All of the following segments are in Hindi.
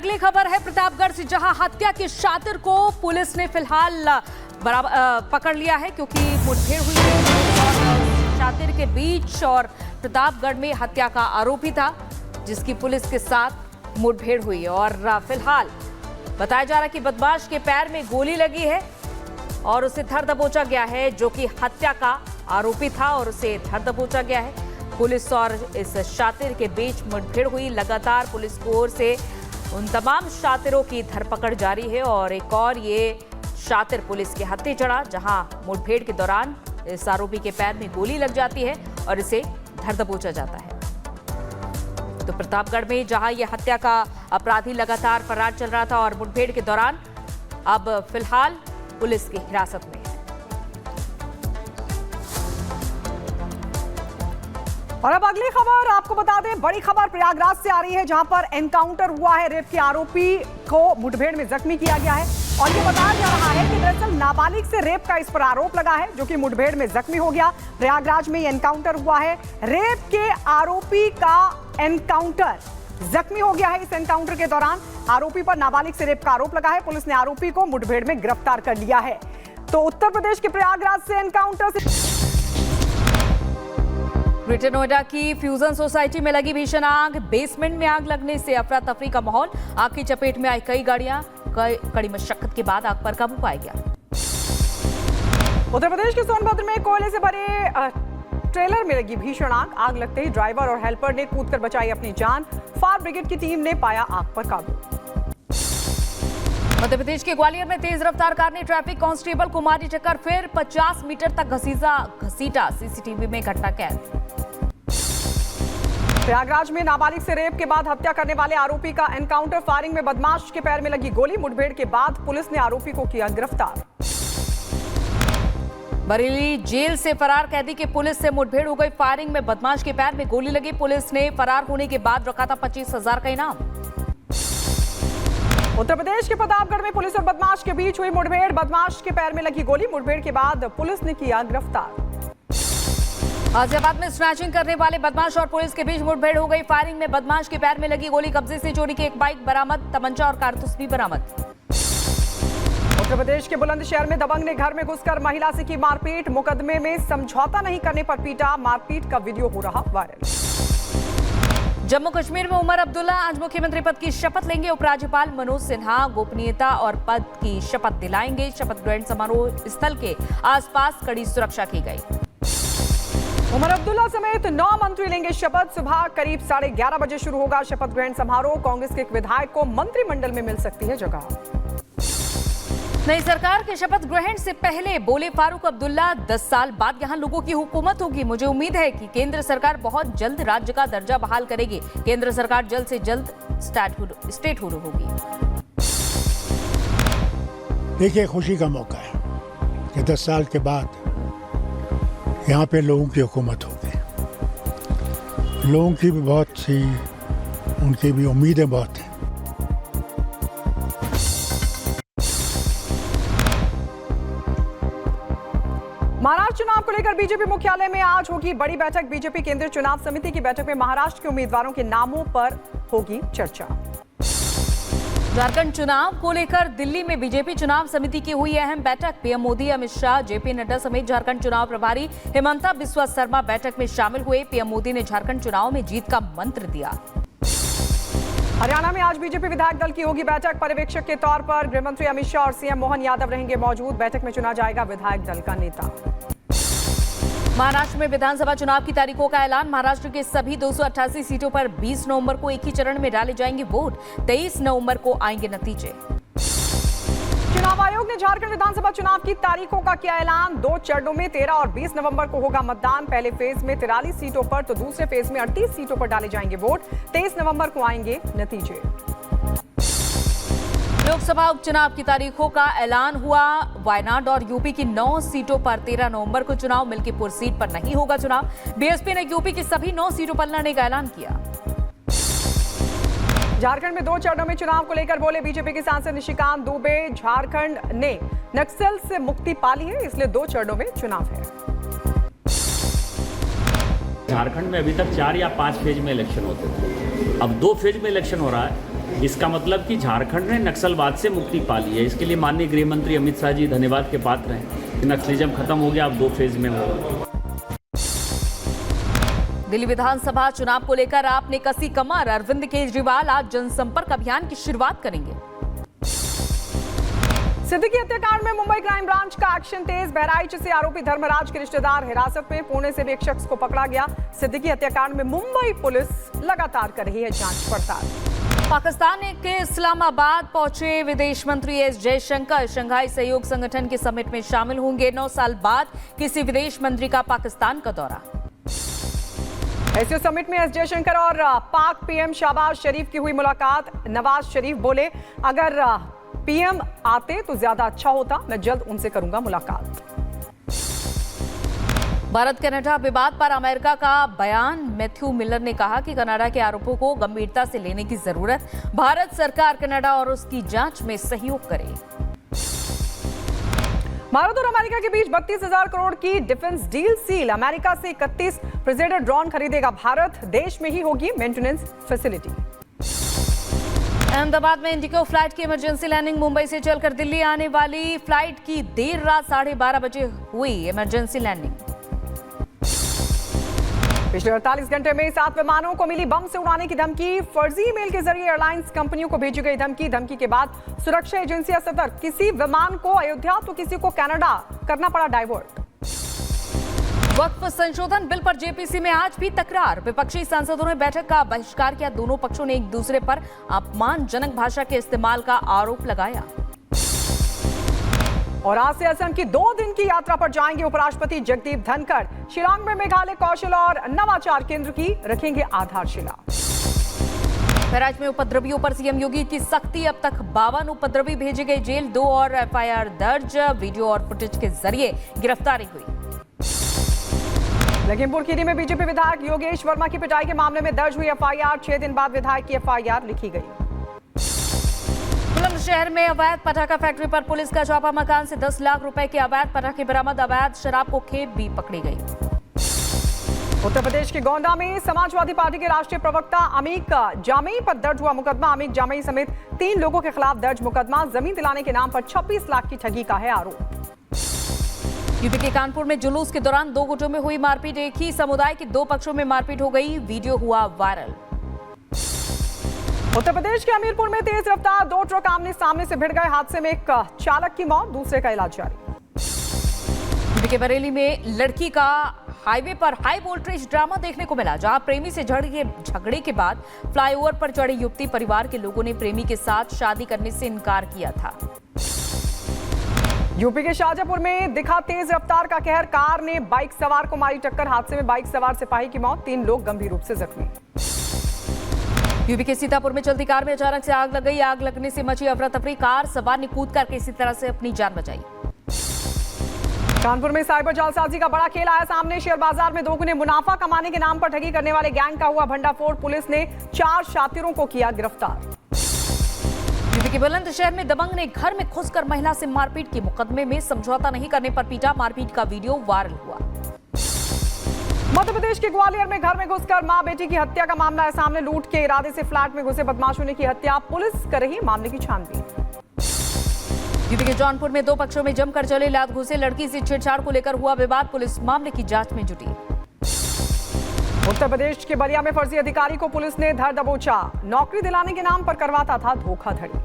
अगली खबर है प्रतापगढ़ से, जहां हत्या के शातिर को पुलिस ने फिलहाल पकड़ लिया है, क्योंकि मुठभेड़ हुई है शातिर के बीच और प्रतापगढ़ में हत्या का आरोपी था, जिसकी पुलिस के साथ मुठभेड़ हुई और फिलहाल बताया जा रहा है कि बदमाश के पैर में गोली लगी है और उसे धर दबोचा गया है, जो कि हत्या का आरोपी था और उसे धर दबोचा गया है। पुलिस और इस शातिर के बीच मुठभेड़ हुई। लगातार पुलिस की ओर से उन तमाम शातिरों की धरपकड़ जारी है और एक और ये शातिर पुलिस के हत्थे चढ़ा, जहां मुठभेड़ के दौरान इस आरोपी के पैर में गोली लग जाती है और इसे धर दबोचा जाता है। तो प्रतापगढ़ में जहां यह हत्या का अपराधी लगातार फरार चल रहा था और मुठभेड़ के दौरान अब फिलहाल पुलिस की हिरासत में है। और अब अगली खबर आपको बता दें, बड़ी खबर प्रयागराज से आ रही है, जहां पर एनकाउंटर हुआ है। रेप के आरोपी को मुठभेड़ में जख्मी किया गया है और ये बताया जा रहा है कि दरअसल नाबालिग से रेप का इस पर आरोप लगा है, जो कि मुठभेड़ में जख्मी हो गया। प्रयागराज में एनकाउंटर हुआ है। रेप के आरोपी का एनकाउंटर, जख्मी हो गया है। इस एनकाउंटर के दौरान आरोपी पर नाबालिग से रेप का आरोप लगा है। पुलिस ने आरोपी को मुठभेड़ में गिरफ्तार कर लिया है। तो उत्तर प्रदेश के प्रयागराज से एनकाउंटर से ग्रेटर नोएडा की फ्यूजन सोसाइटी में लगी भीषण आग। बेसमेंट में आग लगने से अफरा तफरी का माहौल। आग की चपेट में आई कई गाड़ियां। कड़ी मशक्कत के बाद आग पर काबू पाया गया। उत्तर प्रदेश के सोनभद्र में कोयले से भरे ट्रेलर में लगी भीषण आग। आग लगते ही ड्राइवर और हेल्पर ने कूदकर बचाई अपनी जान। फायर ब्रिगेड की टीम ने पाया आग पर काबू। मध्य प्रदेश के ग्वालियर में तेज रफ्तार कार ने ट्रैफिक कांस्टेबल को मारी टक्कर, फिर 50 मीटर तक घसीटा। सीसीटीवी में घटना कैद। प्रयागराज में नाबालिग से रेप के बाद हत्या करने वाले आरोपी का एनकाउंटर। फायरिंग में बदमाश के पैर में लगी गोली। मुठभेड़ के बाद पुलिस ने आरोपी को किया गिरफ्तार। बरेली जेल से फरार कैदी की पुलिस से मुठभेड़ हो गई। फायरिंग में बदमाश के पैर में गोली लगी। पुलिस ने फरार होने के बाद रखा था 25,000 का इनाम। उत्तर प्रदेश के प्रतापगढ़ में पुलिस और बदमाश के बीच हुई मुठभेड़। बदमाश के पैर में लगी गोली। मुठभेड़ के बाद पुलिस ने किया गिरफ्तार। गाजियाबाद में स्नैचिंग करने वाले बदमाश और पुलिस के बीच मुठभेड़ हो गई। फायरिंग में बदमाश के पैर में लगी गोली। कब्जे से चोरी की एक बाइक बरामद। तमंचा और कारतूस भी बरामद। उत्तर प्रदेश के बुलंदशहर में दबंग ने घर में घुसकर महिला से की मारपीट। मुकदमे में समझौता नहीं करने पर पीटा। मारपीट का वीडियो हो रहा वायरल। जम्मू कश्मीर में उमर अब्दुल्ला आज मुख्यमंत्री पद की शपथ लेंगे। उपराज्यपाल मनोज सिन्हा गोपनीयता और पद की शपथ दिलाएंगे। शपथ ग्रहण समारोह स्थल के आसपास कड़ी सुरक्षा की गई। उमर अब्दुल्ला समेत 9 मंत्री लेंगे शपथ। सुबह करीब 11:30 बजे शुरू होगा शपथ ग्रहण समारोह। कांग्रेस के एक विधायक को मंत्रिमंडल में मिल सकती है जगह। नई सरकार के शपथ ग्रहण से पहले बोले फारूक अब्दुल्ला, 10 साल बाद यहां लोगों की हुकूमत होगी। मुझे उम्मीद है कि केंद्र सरकार बहुत जल्द राज्य का दर्जा बहाल करेगी। केंद्र सरकार जल्द से जल्द स्टेटहुड होगी। देखिए, खुशी का मौका है कि 10 साल के बाद यहाँ पे लोगों की हुकूमत होगी। लोगों की भी बहुत सी, उनकी भी उम्मीदें बहुत हैं। महाराष्ट्र चुनाव को लेकर बीजेपी मुख्यालय में आज होगी बड़ी बैठक। बीजेपी केंद्रीय चुनाव समिति की बैठक में महाराष्ट्र के उम्मीदवारों के नामों पर होगी चर्चा। झारखंड चुनाव को लेकर दिल्ली में बीजेपी चुनाव समिति की हुई अहम बैठक। पीएम मोदी, अमित शाह, जेपी नड्डा समेत झारखंड चुनाव प्रभारी हिमंता बिस्वा शर्मा बैठक में शामिल हुए। पीएम मोदी ने झारखंड चुनाव में जीत का मंत्र दिया। हरियाणा में आज बीजेपी विधायक दल की होगी बैठक। पर्यवेक्षक के तौर पर गृहमंत्री अमित शाह और सीएम मोहन यादव रहेंगे मौजूद। बैठक में चुना जाएगा विधायक दल का नेता। महाराष्ट्र में विधानसभा चुनाव की तारीखों का ऐलान। महाराष्ट्र के सभी 288 सीटों पर 20 नवंबर को एक ही चरण में डाले जाएंगे वोट। 23 नवंबर को आएंगे नतीजे। चुनाव आयोग ने झारखंड विधानसभा चुनाव की तारीखों का किया ऐलान। 2 चरणों में 13 और 20 नवंबर को होगा मतदान। पहले फेज में 43 सीटों पर तो दूसरे फेज में 38 सीटों पर डाले जाएंगे वोट। 23 नवंबर को आएंगे नतीजे। लोकसभा उपचुनाव की तारीखों का ऐलान हुआ। वायनाड और यूपी की 9 सीटों पर 13 नवंबर को चुनाव। मिल्कीपुर सीट पर नहीं होगा चुनाव। बीएसपी ने यूपी की सभी 9 सीटों पर लड़ने का ऐलान किया। झारखंड में 2 चरणों में चुनाव को लेकर बोले बीजेपी के सांसद निशिकांत दुबे। झारखंड ने नक्सल से मुक्ति पा ली है, इसलिए 2 चरणों में चुनाव है। झारखंड में अभी तक 4 या 5 फेज में इलेक्शन होते थे। अब 2 फेज में इलेक्शन हो रहा है। इसका मतलब कि झारखंड ने नक्सलवाद से मुक्ति पा ली है। इसके लिए माननीय गृह मंत्री अमित शाह जी धन्यवाद के पात्र हैं कि नक्सलिज्म खत्म हो गया, अब 2 फेज में होगा। दिल्ली विधानसभा चुनाव को लेकर आपने कसी कमर, अरविंद केजरीवाल आज जनसंपर्क अभियान की शुरुआत करेंगे। सिद्दीकी हत्याकांड में मुंबई क्राइम ब्रांच का एक्शन तेज। बहराइच से आरोपी धर्मराज के रिश्तेदार हिरासत में, पुणे से भी एक शख्स को पकड़ा गया। सिद्दीकी हत्याकांड में मुंबई पुलिस लगातार कर रही है जांच पड़ताल। पाकिस्तान के इस्लामाबाद पहुंचे विदेश मंत्री एस जयशंकर शंघाई सहयोग संगठन के समिट में शामिल होंगे। 9 साल बाद किसी विदेश मंत्री का पाकिस्तान का दौरा। एससीओ समिट में एस जयशंकर और पाक पीएम शहबाज शरीफ की हुई मुलाकात। नवाज शरीफ बोले, अगर पीएम आते तो ज्यादा अच्छा होता, मैं जल्द उनसे करूंगा मुलाकात। भारत कनाडा विवाद पर अमेरिका का बयान। मैथ्यू मिलर ने कहा कि कनाडा के आरोपों को गंभीरता से लेने की जरूरत। भारत सरकार कनाडा और उसकी जांच में सहयोग करे। भारत और अमेरिका के बीच 32,000 करोड़ की डिफेंस डील सील। अमेरिका से 31 प्रेसिडेंट ड्रोन खरीदेगा भारत। देश में ही होगी मेंटेनेंस फैसिलिटी। अहमदाबाद में इंडिगो फ्लाइट की इमरजेंसी लैंडिंग। मुंबई से चलकर दिल्ली आने वाली फ्लाइट की देर रात 12:30 बजे हुई इमरजेंसी लैंडिंग। पिछले 48 घंटे में 7 विमानों को मिली बम से उड़ाने की धमकी। फर्जी ईमेल के जरिए एयरलाइंस कंपनियों को भेजी गई धमकी। धमकी के बाद सुरक्षा एजेंसियां सतर्क। किसी विमान को अयोध्या तो किसी को कनाडा करना पड़ा डाइवर्ट। वक्फ संशोधन बिल पर जेपीसी में आज भी तकरार। विपक्षी सांसदों ने बैठक का बहिष्कार किया। दोनों पक्षों ने एक दूसरे पर अपमानजनक भाषा के इस्तेमाल का आरोप लगाया। और आज से असम की 2 दिन की यात्रा पर जाएंगे उपराष्ट्रपति जगदीप धनखड़। शिलांग में मेघालय कौशल और नवाचार केंद्र की रखेंगे आधारशिला। बहराइच में उपद्रवियों पर सीएम योगी की सख्ती। अब तक 52 उपद्रवी भेजे गए जेल। 2 और एफआईआर दर्ज। वीडियो और फुटेज के जरिए गिरफ्तारी हुई। लखीमपुर खीरी में बीजेपी विधायक योगेश वर्मा की पिटाई के मामले में दर्ज हुई एफआईआर। 6 दिन बाद विधायक की एफआईआर लिखी गई। बुलंदशहर में अवैध पटाखा फैक्ट्री पर पुलिस का छापा। मकान से 10 लाख रुपए के अवैध पटाखे बरामद। अवैध शराब को खेप भी पकड़ी गई। उत्तर प्रदेश के गोंडा में समाजवादी पार्टी के राष्ट्रीय प्रवक्ता अमीक जामई पर दर्ज हुआ मुकदमा। अमीक जामई समेत 3 लोगों के खिलाफ दर्ज मुकदमा। जमीन दिलाने के नाम पर 26 लाख की ठगी का है आरोप। यूपी के कानपुर में जुलूस के दौरान 2 गुटों में हुई मारपीट। एक ही समुदाय के 2 पक्षों में मारपीट हो गई। वीडियो हुआ वायरल। उत्तर प्रदेश के हमीरपुर में तेज रफ्तार 2 ट्रक आमने सामने से भिड़ गए। हादसे में एक चालक की मौत, दूसरे का इलाज जारी। यूपी के बरेली में लड़की का हाईवे पर हाई वोल्टेज ड्रामा देखने को मिला, जहां प्रेमी से झगड़े के बाद फ्लाईओवर पर चढ़ी युवती परिवार के लोगों ने प्रेमी के साथ शादी करने से इनकार किया था। यूपी के शाहजहांपुर में दिखा तेज रफ्तार का कहर। कार ने बाइक सवार को मारी टक्कर। हादसे में बाइक सवार सिपाही की मौत, 3 लोग गंभीर रूप से जख्मी। यूपी के सीतापुर में चलती कार में अचानक से आग लग गई। आग लगने से मची अफरा तफरी। कार सवार ने कूद कर किसी तरह से अपनी जान बचाई। कानपुर में साइबर जालसाजी का बड़ा खेल आया सामने। शेयर बाजार में दोगुने मुनाफा कमाने के नाम पर ठगी करने वाले गैंग का हुआ भंडाफोड़। पुलिस ने 4 शातिरों को किया गिरफ्तार। यूपी के बुलंदशहर में दबंग ने घर में घुसकर महिला से मारपीट की। मुकदमे में समझौता नहीं करने पर पीटा। मारपीट का वीडियो वायरल हुआ। मध्य प्रदेश के ग्वालियर में घर में घुसकर मां बेटी की हत्या का मामला है सामने। लूट के इरादे से फ्लैट में घुसे बदमाशों ने की हत्या। पुलिस कर रही मामले की छानबीन। यूपी के जौनपुर में 2 पक्षों में जमकर चले लात घुसे। लड़की से छेड़छाड़ को लेकर हुआ विवाद। पुलिस मामले की जांच में जुटी। उत्तर प्रदेश के बलिया में फर्जी अधिकारी को पुलिस ने धर दबोचा। नौकरी दिलाने के नाम पर करवाता था धोखाधड़ी।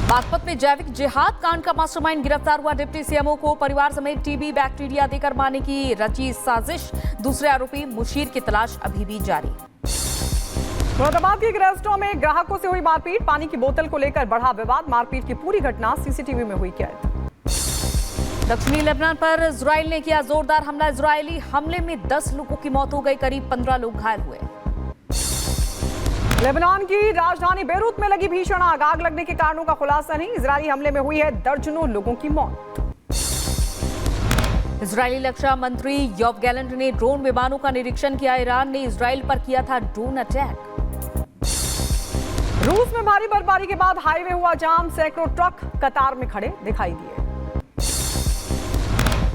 बागपत में जैविक जिहाद कांड का मास्टरमाइंड गिरफ्तार हुआ। डिप्टी सीएमओ को परिवार समेत टीबी बैक्टीरिया देकर मारने की रची साजिश। दूसरे आरोपी मुशीर की तलाश अभी भी जारी। मुरादाबाद के एक रेस्टोरेंट में ग्राहकों से हुई मारपीट। पानी की बोतल को लेकर बढ़ा विवाद। मारपीट की पूरी घटना सीसीटीवी में हुई कैद। दक्षिणी लेबनान पर इजराइल ने किया जोरदार हमला। इजरायली हमले में 10 लोगों की मौत हो गई। करीब 15 लोग घायल हुए। लेबनान की राजधानी बेरूत में लगी भीषण आग। आग लगने के कारणों का खुलासा नहीं। इजरायली हमले में हुई है दर्जनों लोगों की मौत। इजरायली रक्षा मंत्री योव गैलेंट ने ड्रोन विमानों का निरीक्षण किया। ईरान ने इजराइल पर किया था ड्रोन अटैक। रूस में भारी बर्फबारी के बाद हाईवे हुआ जाम। सैकड़ों ट्रक कतार में खड़े दिखाई दिए।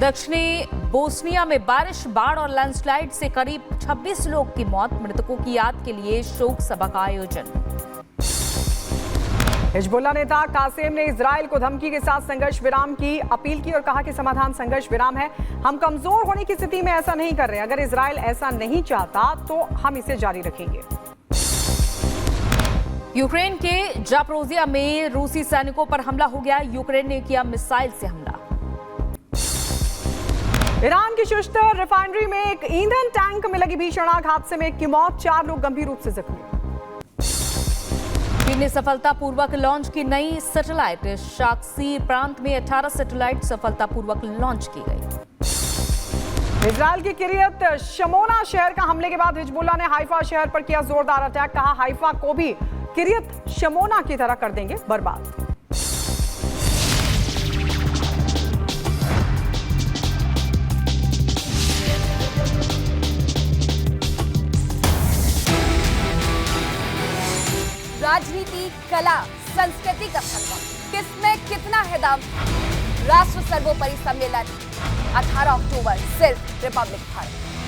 दक्षिणी बोस्निया में बारिश, बाढ़ और लैंडस्लाइड से करीब 26 लोग की मौत। मृतकों की याद के लिए शोक सभा का आयोजन। हिजबुल्लाह नेता कासिम ने इजराइल को धमकी के साथ संघर्ष विराम की अपील की और कहा कि समाधान संघर्ष विराम है। हम कमजोर होने की स्थिति में ऐसा नहीं कर रहे। अगर इजराइल ऐसा नहीं चाहता तो हम इसे जारी रखेंगे। यूक्रेन के जापोरोजिया में रूसी सैनिकों पर हमला हो गया। यूक्रेन ने किया मिसाइल से हमला। ईरान की शुश्तर रिफाइनरी में एक ईंधन टैंक में लगी भीषण आग, हादसे में एक की मौत, 4 लोग गंभीर रूप से जख्मी। चीन ने सफलतापूर्वक लॉन्च की नई सैटेलाइट। शाक्सी प्रांत में 18 सैटेलाइट सफलतापूर्वक लॉन्च की गई। इजराइल की किरियत शमोना शहर का हमले के बाद हिजबुल्लाह ने हाइफा शहर पर किया जोरदार अटैक। कहा हाइफा को भी किरियत शमोना की तरह कर देंगे बर्बाद। राजनीति, कला, संस्कृति का संगम, किसमें कितना है दम। राष्ट्र सर्वोपरि सम्मेलन 18 अक्टूबर सिर्फ रिपब्लिक भारत।